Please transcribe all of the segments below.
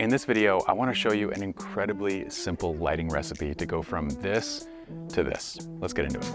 In this video, I want to show you an incredibly simple lighting recipe to go from this to this. Let's get into it.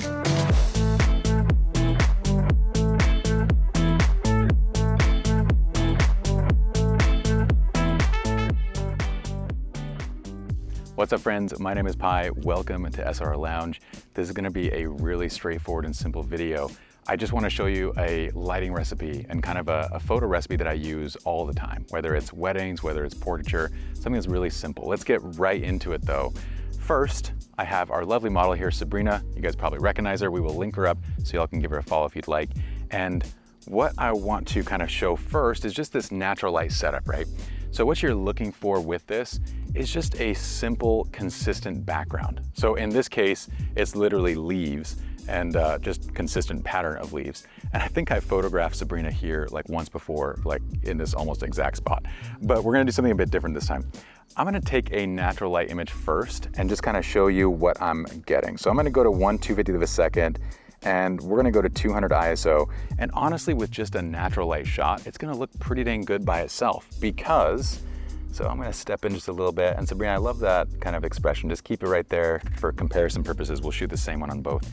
What's up, friends? My name is Pi. Welcome to SR Lounge. This is going to be a really straightforward and simple video. I just want to show you a lighting recipe and kind of a photo recipe that I use all the time, whether it's weddings, whether it's portraiture, something that's really simple. Let's get right into it though. First, I have our lovely model here, Sabrina. You guys probably recognize her. We will link her up so y'all can give her a follow if you'd like. And what I want to kind of show first is just this natural light setup, right? So what you're looking for with this is just a simple, consistent background. So in this case, it's literally leaves and just consistent pattern of leaves. And I think I photographed Sabrina here like once before, like in this almost exact spot. But we're gonna do something a bit different this time. I'm gonna take a natural light image first and just kind of show you what I'm getting. So I'm gonna go to 1/250th of a second, and we're gonna go to 200 ISO. And honestly, with just a natural light shot, it's gonna look pretty dang good by itself because, so I'm gonna step in just a little bit. And Sabrina, I love that kind of expression. Just keep it right there for comparison purposes. We'll shoot the same one on both.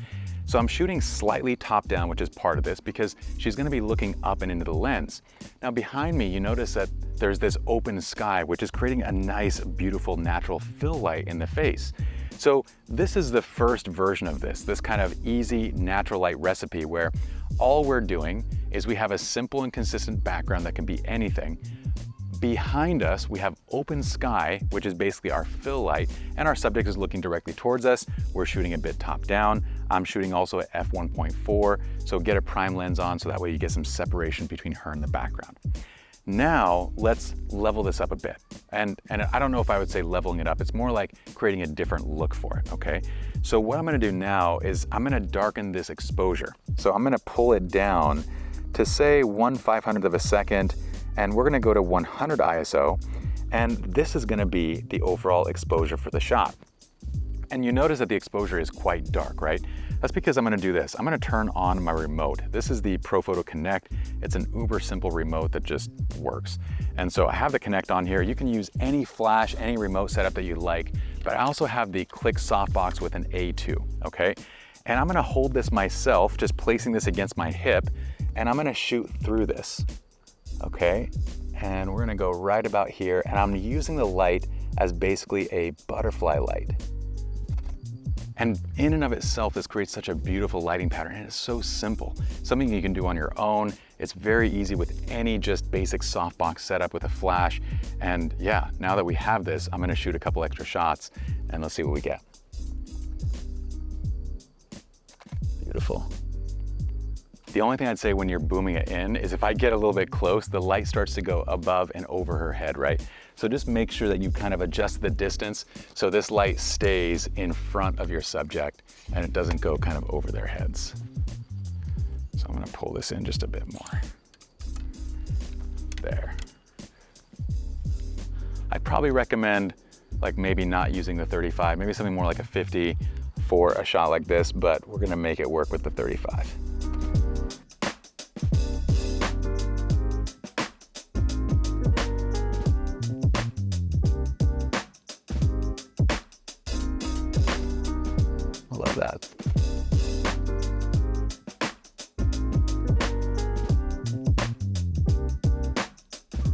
So I'm shooting slightly top down, which is part of this because she's gonna be looking up and into the lens. Now behind me, you notice that there's this open sky, which is creating a nice, beautiful, natural fill light in the face. So this is the first version of this kind of easy natural light recipe where all we're doing is we have a simple and consistent background that can be anything. Behind us, we have open sky, which is basically our fill light, and our subject is looking directly towards us. We're shooting a bit top down. I'm shooting also at f1.4, so get a prime lens on so that way you get some separation between her and the background. Now, let's level this up a bit. And I don't know if I would say leveling it up. It's more like creating a different look for it, okay? So what I'm gonna do now is I'm gonna darken this exposure. So I'm gonna pull it down to say 1/500th of a second, and we're gonna go to 100 ISO, and this is gonna be the overall exposure for the shot. And you notice that the exposure is quite dark, right? That's because I'm gonna do this. I'm gonna turn on my remote. This is the ProPhoto Connect. It's an uber simple remote that just works. And so I have the Connect on here. You can use any flash, any remote setup that you like, but I also have the Click softbox with an A2, okay? And I'm gonna hold this myself, just placing this against my hip, and I'm gonna shoot through this. Okay, and we're gonna go right about here, and I'm using the light as basically a butterfly light. And in and of itself, this creates such a beautiful lighting pattern, and it's so simple. Something you can do on your own. It's very easy with any just basic softbox setup with a flash. And yeah, now that we have this, I'm gonna shoot a couple extra shots, and let's see what we get. Beautiful. The only thing I'd say when you're booming it in is if I get a little bit close, the light starts to go above and over her head, right? So just make sure that you kind of adjust the distance so this light stays in front of your subject and it doesn't go kind of over their heads. So I'm gonna pull this in just a bit more. There. I'd probably recommend like maybe not using the 35, maybe something more like a 50 for a shot like this, but we're gonna make it work with the 35. Love that.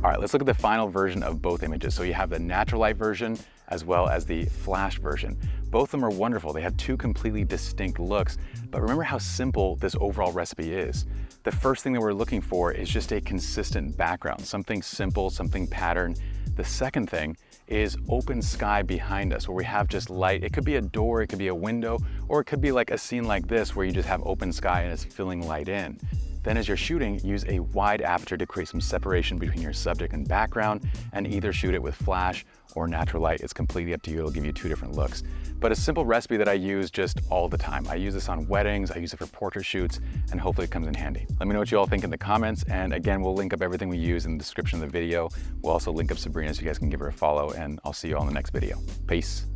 All right, let's look at the final version of both images. So you have the natural light version as well as the flash version. Both of them are wonderful. They have two completely distinct looks, but remember how simple this overall recipe is. The first thing that we're looking for is just a consistent background, something simple, something patterned. The second thing is open sky behind us where we have just light. It could be a door, it could be a window, or it could be like a scene like this where you just have open sky and it's filling light in. Then as you're shooting, use a wide aperture to create some separation between your subject and background, and either shoot it with flash or natural light. It's completely up to you. It'll give you two different looks. But a simple recipe that I use just all the time. I use this on weddings, I use it for portrait shoots, and hopefully it comes in handy. Let me know what you all think in the comments, and again, we'll link up everything we use in the description of the video. We'll also link up Sabrina so you guys can give her a follow, and I'll see you all in the next video. Peace.